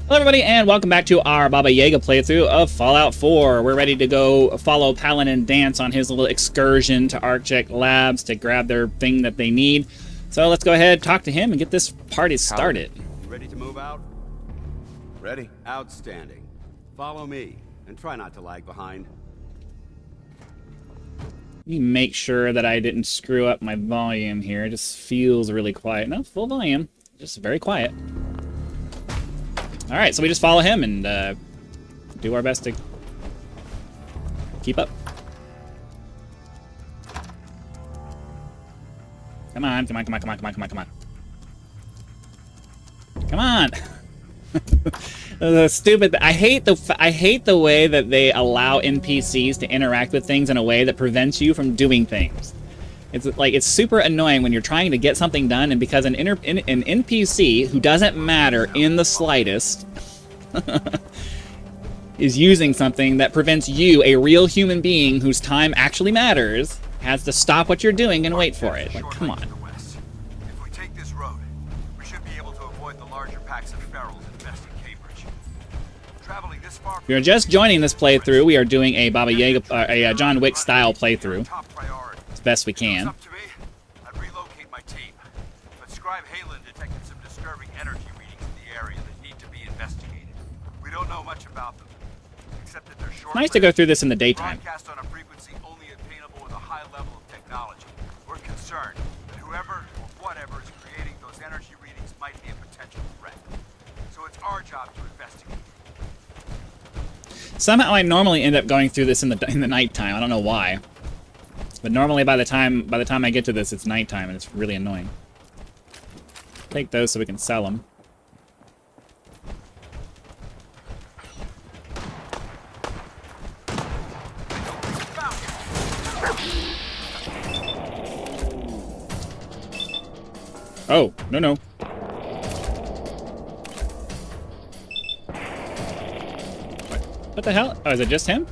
Hello everybody, and welcome back to our Baba Yaga playthrough of Fallout 4. We're ready to go follow Paladin Dance on his little excursion to ArcJet Labs to grab their thing that they need. So let's go ahead, talk to him, and get this party started. You ready to move out? Ready. Outstanding. Follow me, and try not to lag behind. Let me make sure that I didn't screw up my volume here. It just feels really quiet. No, full volume, just very quiet. Alright, so we just follow him and do our best to keep up. Come on, come on, come on, come on, come on, come on, come on. Come on! Stupid. I hate the way that they allow NPCs to interact with things in a way that prevents you from doing things. It's super annoying when you're trying to get something done, and because an NPC who doesn't matter in the slightest is using something that prevents you, a real human being whose time actually matters, has to stop what you're doing and wait for it. Like, come on. If we take this road, we should be able to avoid the larger packs of ferals infesting Cambridge. Traveling this far. If you're just joining this playthrough, we are doing a Baba Yaga, a John Wick style playthrough. Best we can. Up to me, I'd relocate my team. But Scribe Halen detected some disturbing energy readings in the area that need to be investigated. We don't know much about them, except that they're short. Nice to go through this in the daytime. Broadcast on a frequency only attainable with a high level of technology. We're concerned that whoever or whatever is creating those energy readings might be a potential threat. So it's our job to investigate. Somehow I normally end up going through this in the nighttime. I don't know why. But normally by the time I get to this, it's nighttime, and it's really annoying. Take those so we can sell them. Oh, no. What the hell? Oh, is it just him?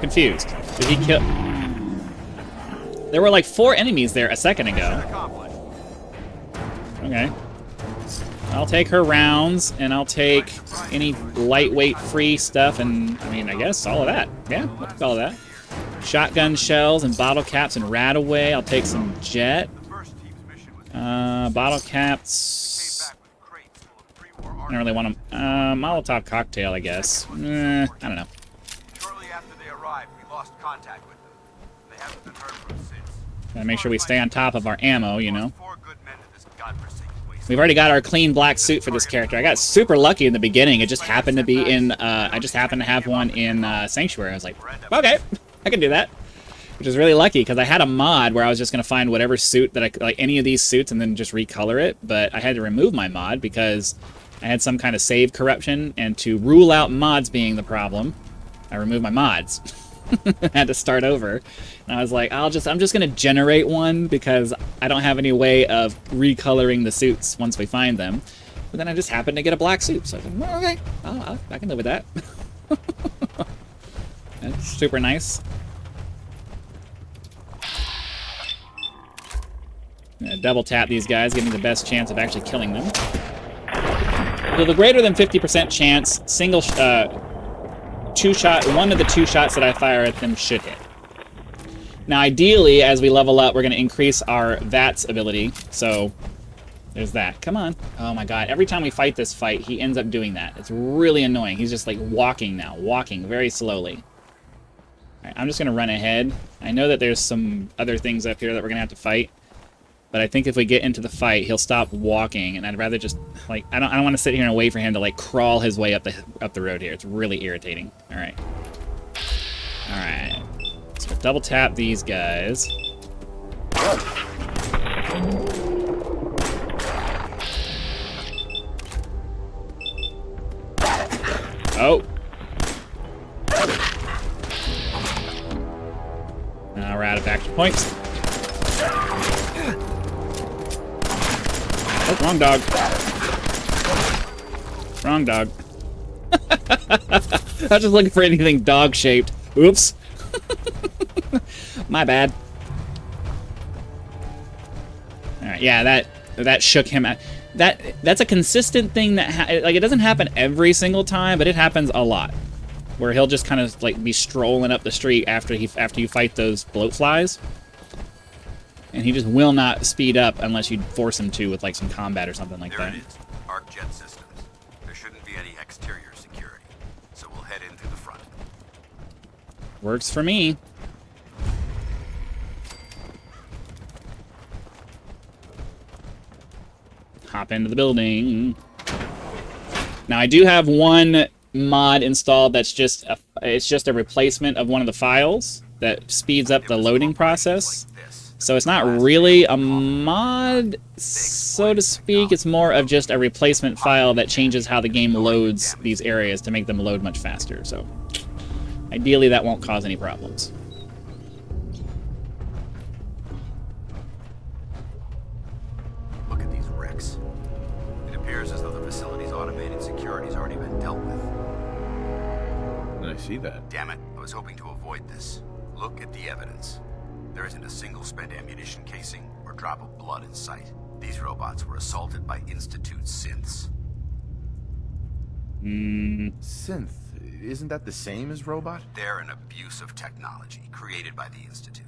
Confused. Did he kill... There were like 4 enemies there a second ago. Okay. I'll take her rounds, and I'll take any lightweight free stuff, and I mean, I guess all of that. Yeah, we'll take all of that. Shotgun shells and bottle caps and Radaway. I'll take some jet. Bottle caps. I don't really want them. Molotov cocktail, I guess. I don't know. Shortly after they arrived, we lost contact with them. They haven't been heard from since. Gotta make sure we stay on top of our ammo, you know. We've already got our clean black suit for this character. I got super lucky in the beginning. It just happened to be in, I just happened to have one in Sanctuary. I was like, okay, I can do that. Which is really lucky, because I had a mod where I was just going to find whatever suit that I like, any of these suits, and then just recolor it. But I had to remove my mod because I had some kind of save corruption, and to rule out mods being the problem, I removed my mods. I had to start over. And I was like, I'm just going to generate one because I don't have any way of recoloring the suits once we find them. But then I just happened to get a black suit. So I was like, well, okay, I can live with that. That's super nice. Double tap these guys, give me the best chance of actually killing them. So the greater than 50% chance, single one of the 2 shots that I fire at them should hit. Now, ideally, as we level up, we're going to increase our VATS ability. So there's that. Come on. Oh my god. Every time we fight this fight, he ends up doing that. It's really annoying. He's just like walking now, walking very slowly. All right, I'm just going to run ahead. I know that there's some other things up here that we're going to have to fight. But I think if we get into the fight, he'll stop walking, and I'd rather just like I don't want to sit here and wait for him to like crawl his way up the road here. It's really irritating. All right. So double tap these guys. Oh. Now we're out of action points. Oh, wrong dog. Wrong dog. I was just looking for anything dog-shaped. Oops. My bad. Alright, yeah, that shook him out. that's a consistent thing that like it doesn't happen every single time, but it happens a lot. Where he'll just kind of like be strolling up the street after you fight those bloat flies, and he just will not speed up unless you force him to with like some combat or something like that. There it is. Arc jet systems. There shouldn't be any exterior security, so we'll head in through the front. Works for me. Hop into the building. Now I do have one mod installed that's just a replacement of one of the files that speeds up the loading process. So it's not really a mod, so to speak. It's more of just a replacement file that changes how the game loads these areas to make them load much faster. So ideally that won't cause any problems. Look at these wrecks. It appears as though the facility's automated security's already been dealt with. I see that. Damn it, I was hoping to avoid this. Look at the evidence. There isn't a single spent ammunition casing or drop of blood in sight. These robots were assaulted by Institute synths. Synth. Isn't that the same as robot? They're an abuse of technology created by the Institute.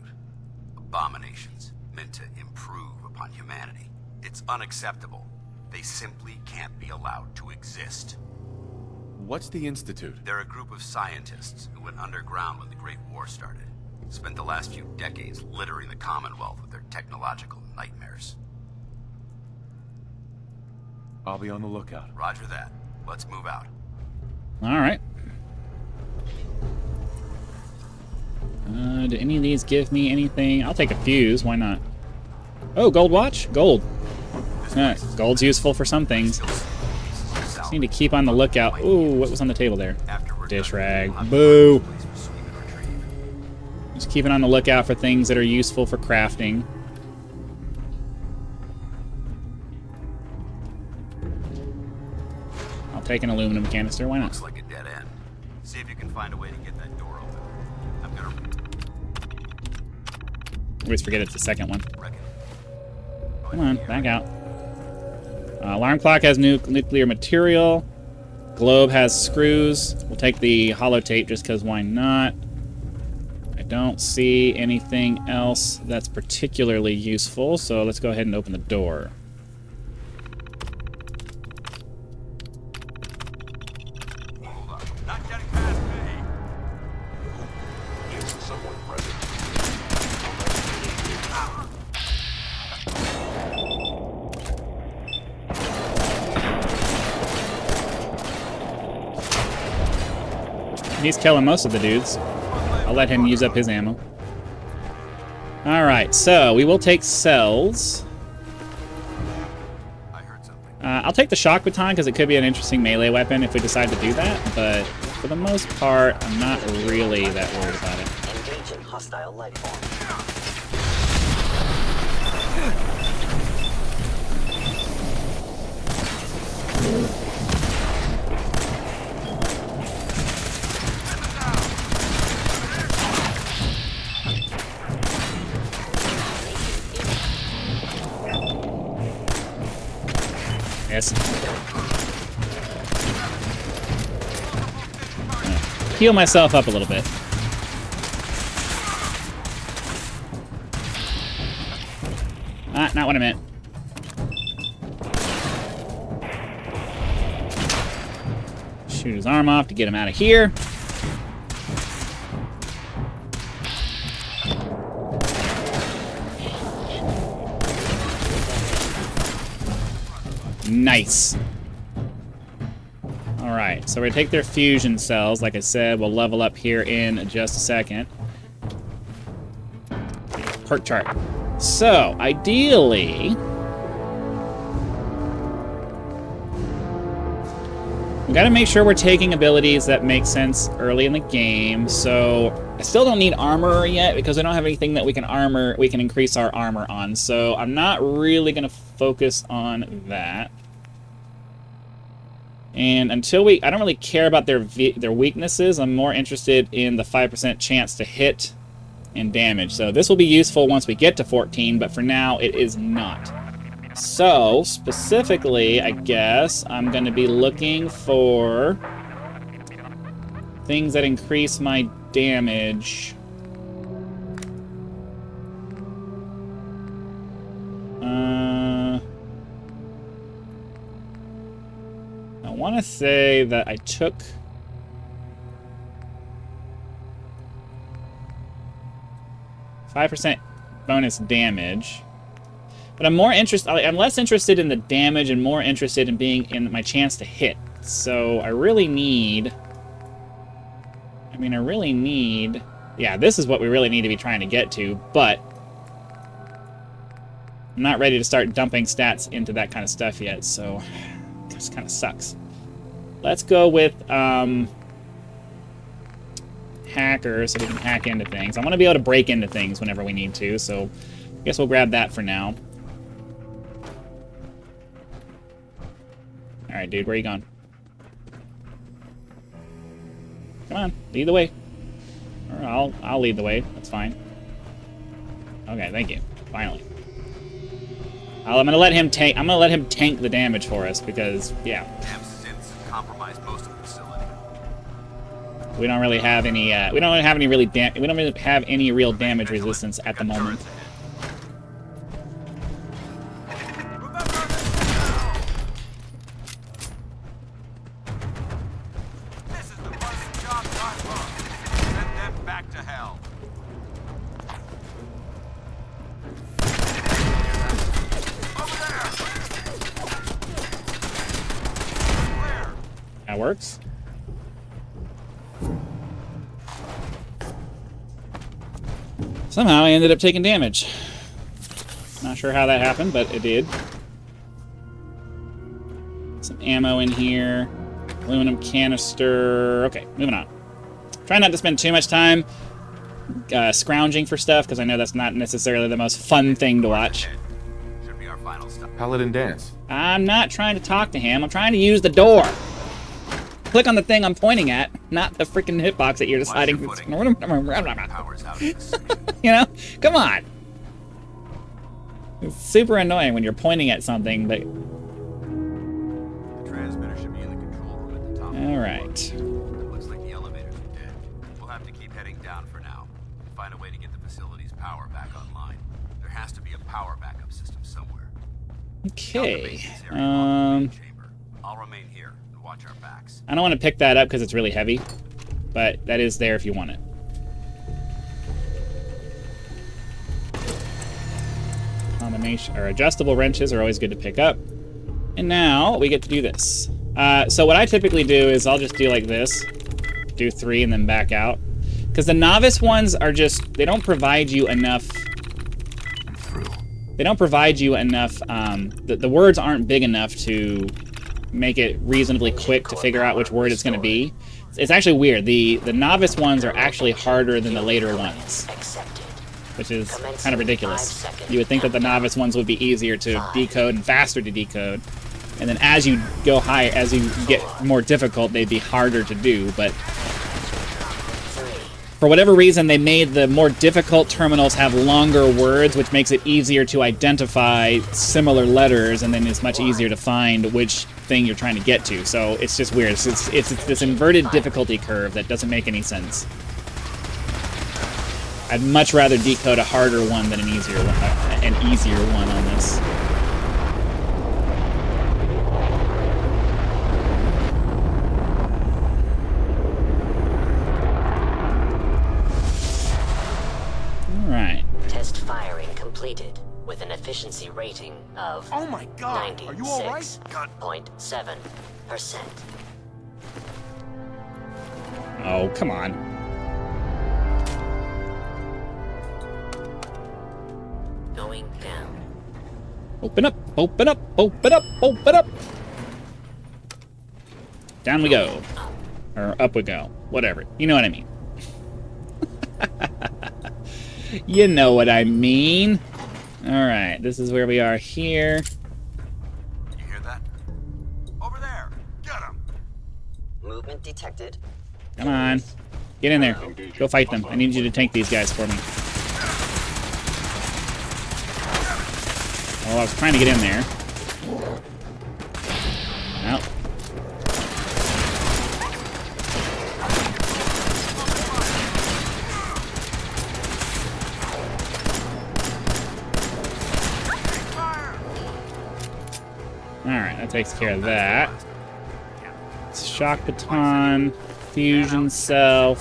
Abominations meant to improve upon humanity. It's unacceptable. They simply can't be allowed to exist. What's the Institute? They're a group of scientists who went underground when the Great War started. Spent the last few decades littering the Commonwealth with their technological nightmares. I'll be on the lookout. Roger that. Let's move out. All right. Do any of these give me anything? I'll take a fuse. Why not? Oh, gold watch? Gold. Gold's useful for some things. Just need to keep on the lookout. Ooh, what was on the table there? Dish rag. Boo! Just keeping on the lookout for things that are useful for crafting. I'll take an aluminum canister. Why not? Looks like a dead end. See if you can find a way to get that door open. I'm gonna Always forget it's the second one. reckon. Come on, back out. Alarm clock has nuclear material. Globe has screws. We'll take the holotape just because why not? I don't see anything else that's particularly useful, so let's go ahead and open the door. Hold on. Not getting past me. Is someone present? He's killing most of the dudes. I'll let him use up his ammo. Alright, so we will take cells. I heard something. I'll take the shock baton because it could be an interesting melee weapon if we decide to do that, but for the most part, I'm not really that worried about it. Engaging hostile life form. Yes. Heal myself up a little bit. Ah, not what I meant. Shoot his arm off to get him out of here. Nice. Alright, so we're gonna take their fusion cells. Like I said, we'll level up here in just a second. Perk chart. So, ideally, we gotta make sure we're taking abilities that make sense early in the game. So, I still don't need armor yet because I don't have anything that we can increase our armor on. So, I'm not really gonna focus on that. And until I don't really care about their weaknesses. I'm more interested in the 5% chance to hit and damage. So this will be useful once we get to 14, but for now it is not. So, specifically, I guess, I'm going to be looking for things that increase my damage. I want to say that I took... %5 bonus damage. But I'm less interested in the damage and more interested in being in my chance to hit. So I really need... Yeah, this is what we really need to be trying to get to, but I'm not ready to start dumping stats into that kind of stuff yet, so this kind of sucks. Let's go with hacker so we can hack into things. I want to be able to break into things whenever we need to, so I guess we'll grab that for now. Alright, dude, where are you going? Come on, lead the way. Or I'll lead the way. That's fine. Okay, thank you. Finally. I'm gonna let him tank. I'm gonna let him tank the damage for us because, yeah. Damn synths compromise most of the facility. We don't really have any. We don't really have any really We don't really have any real damage resistance at the moment. This is the first job done wrong. Send them back to hell. That works. Somehow I ended up taking damage. Not sure how that happened, but it did. Some ammo in here. Aluminum canister. Okay, moving on. Try not to spend too much time scrounging for stuff, because I know that's not necessarily the most fun thing to watch. Should be our final stop. Paladin dance. I'm not trying to talk to him. I'm trying to use the door. Click on the thing I'm pointing at, not the freaking hitbox that you're deciding. Powers out of this. You know? Come on. It's super annoying when you're pointing at something, but... The transmitter should be in the control room at the top. Alright. It looks like the elevators are dead. We'll have to keep heading down for now. Find a way to get the facility's power back online. There has to be a power backup system somewhere. Okay. I'll remain here and watch our backs. I don't want to pick that up because it's really heavy, but that is there if you want it. Combination or adjustable wrenches are always good to pick up. And now we get to do this. So what I typically do is I'll just do like this, do 3 and then back out. Because the novice ones are just, they don't provide you enough. They don't provide you enough, the words aren't big enough to make it reasonably quick to figure out which word it's going to be. It's actually weird. The novice ones are actually harder than the later ones, which is kind of ridiculous. You would think that the novice ones would be easier to decode and faster to decode. And then as you go higher, as you get more difficult, they'd be harder to do, but for whatever reason, they made the more difficult terminals have longer words, which makes it easier to identify similar letters, and then it's much easier to find which thing you're trying to get to. So it's just weird. It's this inverted difficulty curve that doesn't make any sense. I'd much rather decode a harder one than an easier one on this. Alright. Test firing completed with an efficiency rating of Oh my god! Are you alright? 96.7%. Oh, come on. Going down. Open up, open up, open up, open up! Down we go. Or up we go. Whatever. You know what I mean. You know what I mean. Alright, this is where we are here. You hear that? Over there! Get him! Movement detected. Come on. Get in there. Go fight them. I need you to tank these guys for me. Oh, I was trying to get in there. Well. Alright, that takes care of that. Shock baton, fusion cell,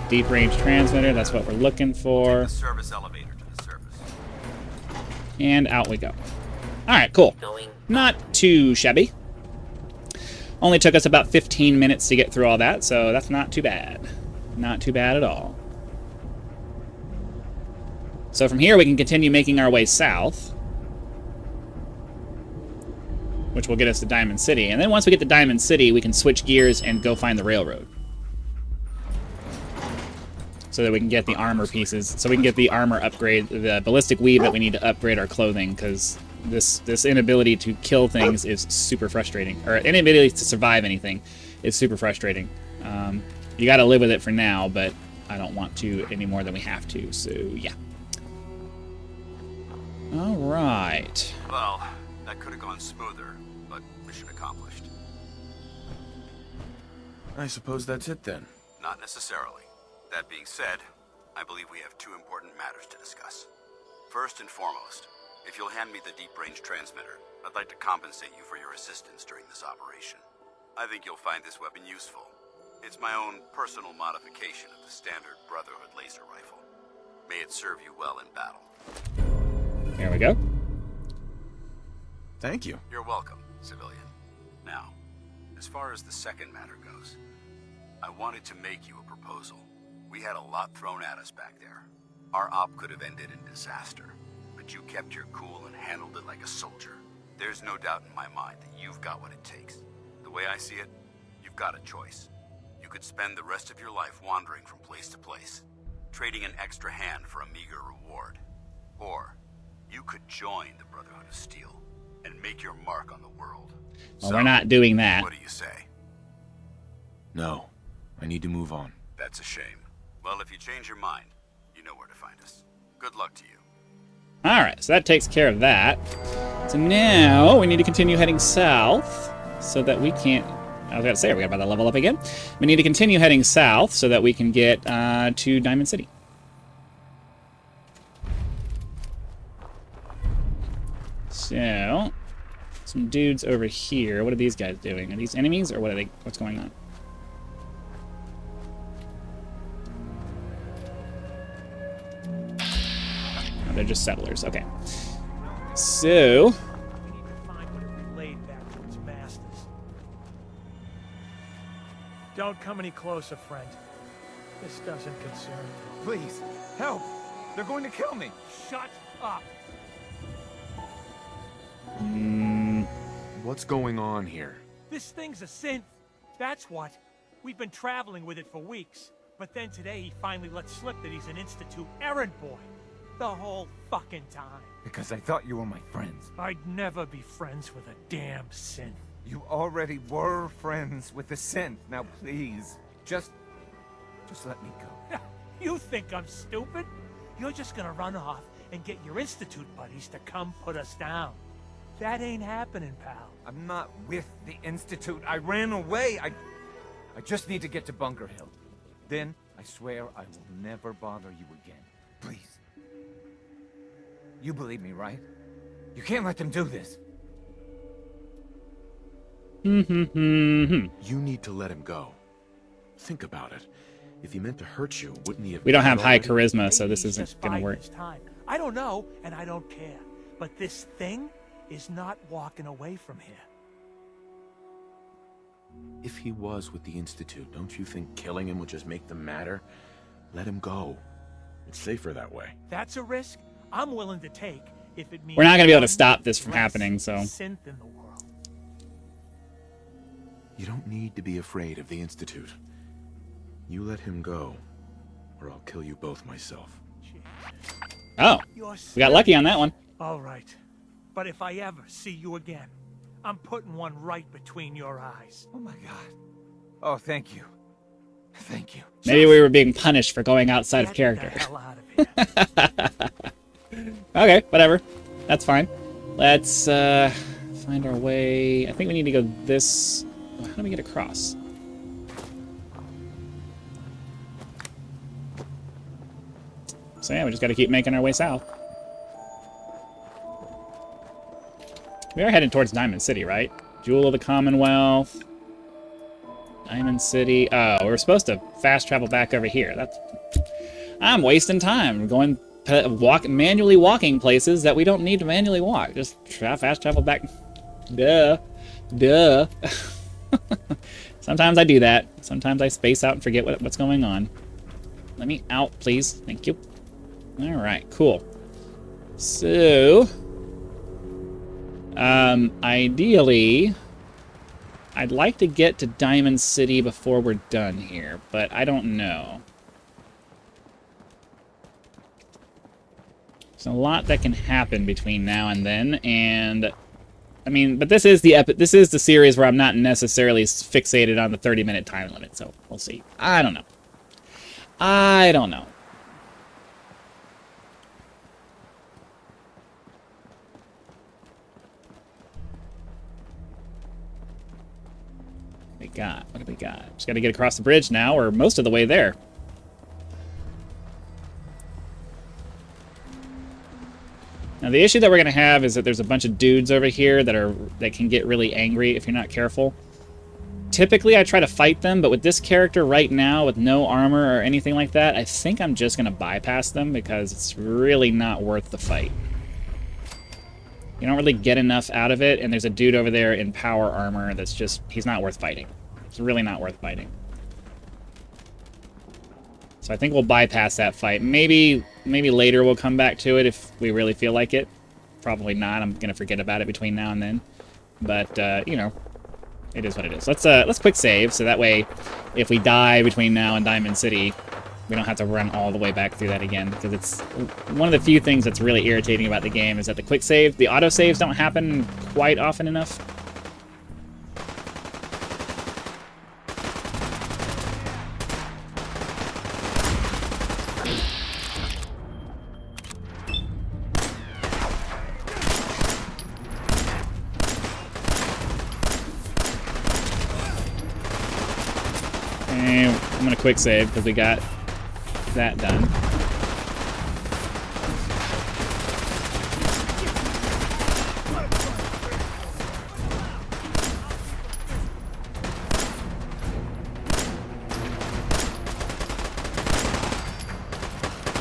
deep range transmitter, that's what we're looking for. Service elevator to the surface. And out we go. Alright, cool. Not too shabby. Only took us about 15 minutes to get through all that, so that's not too bad. Not too bad at all. So from here we can continue making our way south, which will get us to Diamond City. And then once we get to Diamond City, we can switch gears and go find the railroad. So that we can get the armor pieces. So we can get the armor upgrade, the ballistic weave that we need to upgrade our clothing, because this inability to kill things is super frustrating. Or inability to survive anything is super frustrating. You gotta live with it for now, but I don't want to any more than we have to, so yeah. Alright. Well, that could have gone smoother, but mission accomplished. I suppose that's it then. Not necessarily. That being said, I believe we have two important matters to discuss. First and foremost, if you'll hand me the deep-range transmitter, I'd like to compensate you for your assistance during this operation. I think you'll find this weapon useful. It's my own personal modification of the standard Brotherhood laser rifle. May it serve you well in battle. There we go. Thank you. You're welcome, civilian. Now, as far as the second matter goes, I wanted to make you a proposal. We had a lot thrown at us back there. Our op could have ended in disaster, but you kept your cool and handled it like a soldier. There's no doubt in my mind that you've got what it takes. The way I see it, you've got a choice. You could spend the rest of your life wandering from place to place, trading an extra hand for a meager reward. Or you could join the Brotherhood of Steel and make your mark on the world. Well, we're not doing that. What do you say? No, I need to move on. That's a shame. Well, if you change your mind, you know where to find us. Good luck to you. Alright, so that takes care of that. So now we need to continue heading south so that we can't... I was going to say, are we about to level up again? We need to continue heading south so that we can get to Diamond City. So, some dudes over here. What are these guys doing? Are these enemies, or what are they? What's going on? Oh, they're just settlers. Okay. So, We need to find what it relayed back to its masters. Don't come any closer, friend. This doesn't concern you. Please, help! They're going to kill me! Shut up! What's going on here? This thing's a synth. That's what. We've been traveling with it for weeks. But then today he finally let slip that he's an Institute errand boy. The whole fucking time. Because I thought you were my friends. I'd never be friends with a damn synth. You already were friends with the synth. Now please, just let me go. You think I'm stupid? You're just gonna run off and get your Institute buddies to come put us down. That ain't happening, pal. I'm not with the Institute. I ran away. I just need to get to Bunker Hill. Then, I swear I will never bother you again. Please. You believe me, right? You can't let them do this. You need to let him go. Think about it. If he meant to hurt you, wouldn't he have... we don't have high already? charisma, so Maybe this he's isn't just going to biding work. his time. I don't know, and I don't care. But this thing is not walking away from here. If he was with the Institute, don't you think killing him would just make them madder? Let him go. It's safer that way. That's a risk I'm willing to take if it means We're not going to be able to one stop this from less happening, so... synth in the world. You don't need to be afraid of the Institute. You let him go, or I'll kill you both myself. Oh, You're we got lucky on that one. All right. But if I ever see you again, I'm putting one right between your eyes. Oh my god. Oh, thank you. Thank you. Maybe we were being punished for going outside of Get character. the hell out of here. Okay, whatever. That's fine. Let's find our way. I think we need to go this... How do we get across? So yeah, we just got to keep making our way south. We are heading towards Diamond City, right? Jewel of the Commonwealth. Diamond City. Oh, we're supposed to fast travel back over here. I'm wasting time going manually walking places that we don't need to manually walk. Just fast travel back. Duh. Sometimes I do that. Sometimes I space out and forget what's going on. Let me out, please. Thank you. All right, cool. So, ideally, I'd like to get to Diamond City before we're done here, but I don't know. There's a lot that can happen between now and then, and I mean, but this is the series where I'm not necessarily fixated on the 30-minute time limit, so we'll see. I don't know. What do we got? Just got to get across the bridge now, or most of the way there. Now the issue that we're gonna have is that there's a bunch of dudes over here that can get really angry if you're not careful. Typically I try to fight them, but with this character right now with no armor or anything like that, I think I'm just gonna bypass them because it's really not worth the fight. You don't really get enough out of it, and there's a dude over there in power armor that's just, he's not worth fighting. It's really not worth fighting. So I think we'll bypass that fight. Maybe later we'll come back to it if we really feel like it. Probably not. I'm gonna forget about it between now and then. But you know, it is what it is. Let's quick save so that way, if we die between now and Diamond City, we don't have to run all the way back through that again. Because it's one of the few things that's really irritating about the game is that the quick save, the auto saves don't happen quite often enough. I'm gonna quick save because we got that done.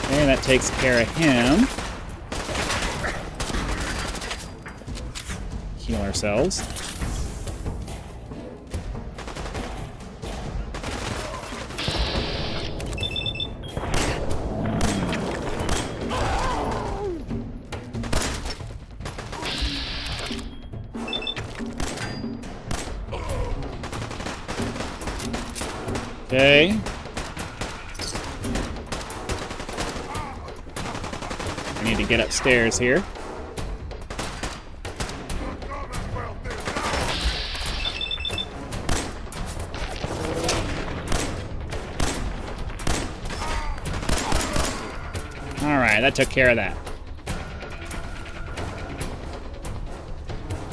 Okay, that takes care of him. Heal ourselves. Okay. I need to get upstairs here. Alright, that took care of that.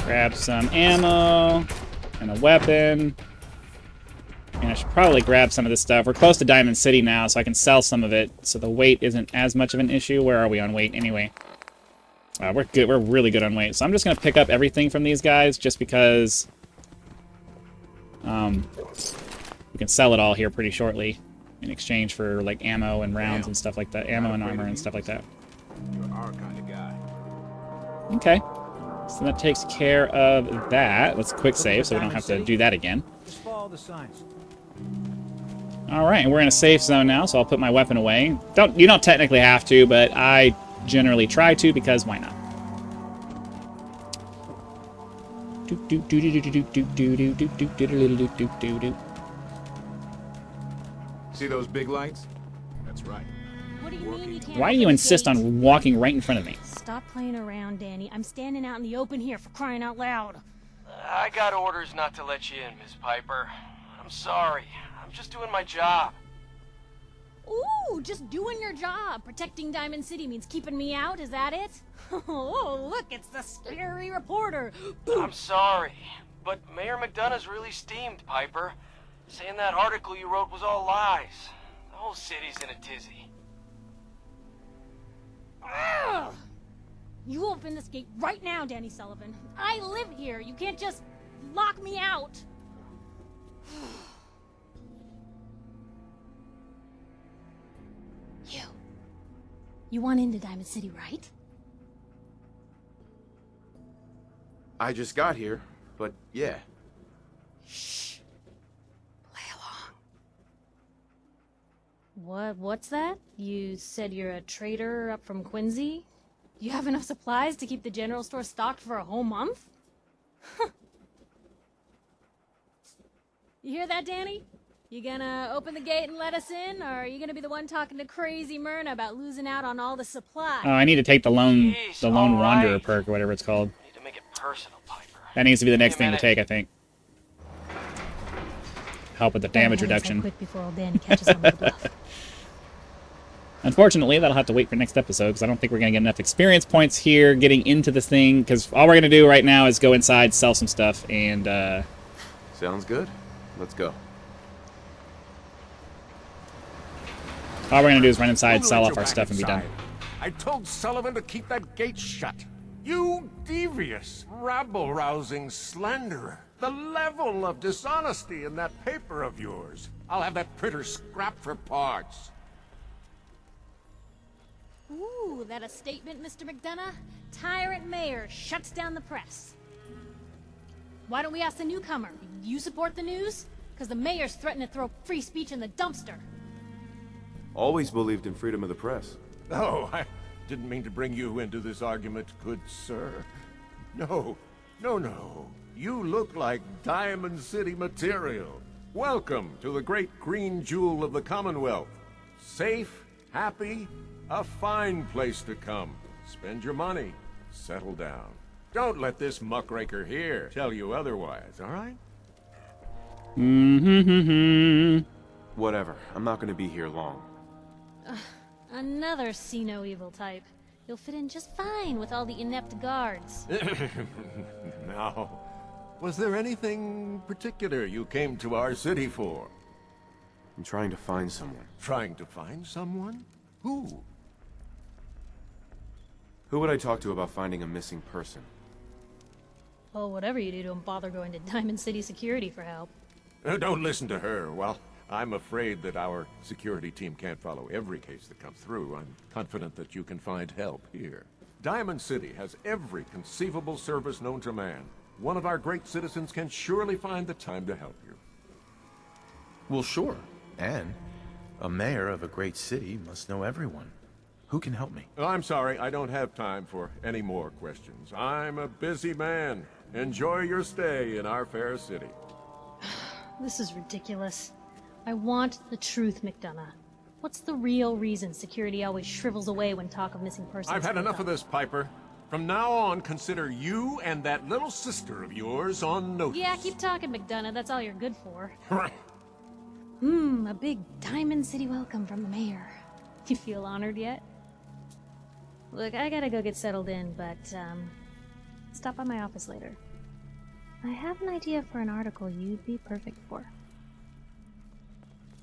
Grab some ammo and a weapon. And I should probably grab some of this stuff. We're close to Diamond City now, so I can sell some of it, so the weight isn't as much of an issue. Where are we on weight anyway? We're good. We're really good on weight. So I'm just going to pick up everything from these guys just because we can sell it all here pretty shortly in exchange for like ammo and rounds and stuff like that. Ammo and armor and stuff like that. You're our kind of guy. Okay. So that takes care of that. Let's quick save so we don't have to do that again. Just follow the signs. Alright, we're in a safe zone now, so I'll put my weapon away. You don't technically have to, but I generally try to because why not? See those big lights? That's right. What do you mean you can't Why do open you the insist gate? on walking right in front of me? Stop playing around, Danny. I'm standing out in the open here for crying out loud. I got orders not to let you in, Miss Piper. I'm sorry. I'm just doing my job. Ooh, just doing your job. Protecting Diamond City means keeping me out, is that it? Oh, look, it's the scary reporter. I'm sorry, but Mayor McDonough's really steamed, Piper. Saying that article you wrote was all lies. The whole city's in a tizzy. Ugh. You open this gate right now, Danny Sullivan. I live here. You can't just lock me out. You want into Diamond City, right? I just got here, but yeah. Shh. Play along. What's that? You said you're a trader up from Quincy? You have enough supplies to keep the general store stocked for a whole month? You hear that, Danny? You gonna open the gate and let us in, or are you gonna be the one talking to crazy Myrna about losing out on all the supplies? Oh, I need to take the lone all wanderer right. perk or whatever it's called. Need to make it personal, Piper. That needs to be the next Give me a thing to take, I think. Help with the damage reduction. Quick before old Danny catches on the bluff. Unfortunately, that'll have to wait for next episode, because I don't think we're going to get enough experience points here getting into this thing, because all we're going to do right now is go inside, sell some stuff, and... Sounds good. Let's go. all we're going to do is run inside, Who sell let off you our back stuff, and be done. inside? I told Sullivan to keep that gate shut. You devious, rabble-rousing slanderer. The level of dishonesty in that paper of yours. I'll have that printer scrapped for parts. Ooh, that a statement, Mr. McDonough? Tyrant mayor shuts down the press. Why don't we ask the newcomer? You support the news? Because the mayor's threatening to throw free speech in the dumpster. Always believed in freedom of the press. Oh, I didn't mean to bring you into this argument, good sir. No. You look like Diamond City material. Welcome to the great green jewel of the Commonwealth. Safe, happy, a fine place to come. Spend your money. Settle down. Don't let this muckraker here tell you otherwise, all right? Whatever. I'm not going to be here long. Another see-no-evil type. You'll fit in just fine with all the inept guards. Now, was there anything particular you came to our city for? I'm trying to find someone. Trying to find someone? Who? Who would I talk to about finding a missing person? Well, whatever you do, don't bother going to Diamond City Security for help. Don't listen to her. Well, I'm afraid that our security team can't follow every case that comes through. I'm confident that you can find help here. Diamond City has every conceivable service known to man. One of our great citizens can surely find the time to help you. Well, sure. And a mayor of a great city must know everyone. Who can help me? I'm sorry, I don't have time for any more questions. I'm a busy man. Enjoy your stay in our fair city. This is ridiculous. I want the truth, McDonough. What's the real reason security always shrivels away when talk of missing persons I've had comes enough up? of this, Piper. From now on, consider you and that little sister of yours on notice. Yeah, keep talking, McDonough. That's all you're good for. A big Diamond City welcome from the mayor. You feel honored yet? Look, I gotta go get settled in, but, stop by my office later. I have an idea for an article you'd be perfect for.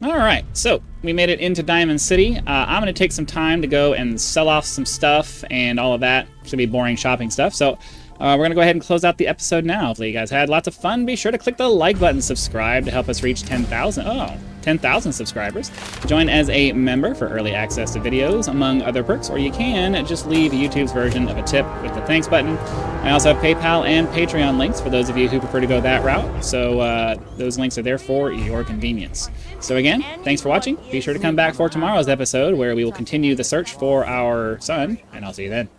Alright, so we made it into Diamond City. I'm going to take some time to go and sell off some stuff and all of that. Should be boring shopping stuff. So we're going to go ahead and close out the episode now. Hopefully you guys had lots of fun. Be sure to click the like button, subscribe to help us reach 10,000. Oh, 10,000 subscribers. Join as a member for early access to videos, among other perks, or you can just leave YouTube's version of a tip with the thanks button. I also have PayPal and Patreon links for those of you who prefer to go that route. So those links are there for your convenience. So again, thanks for watching. Be sure to come back for tomorrow's episode where we will continue the search for our son, and I'll see you then.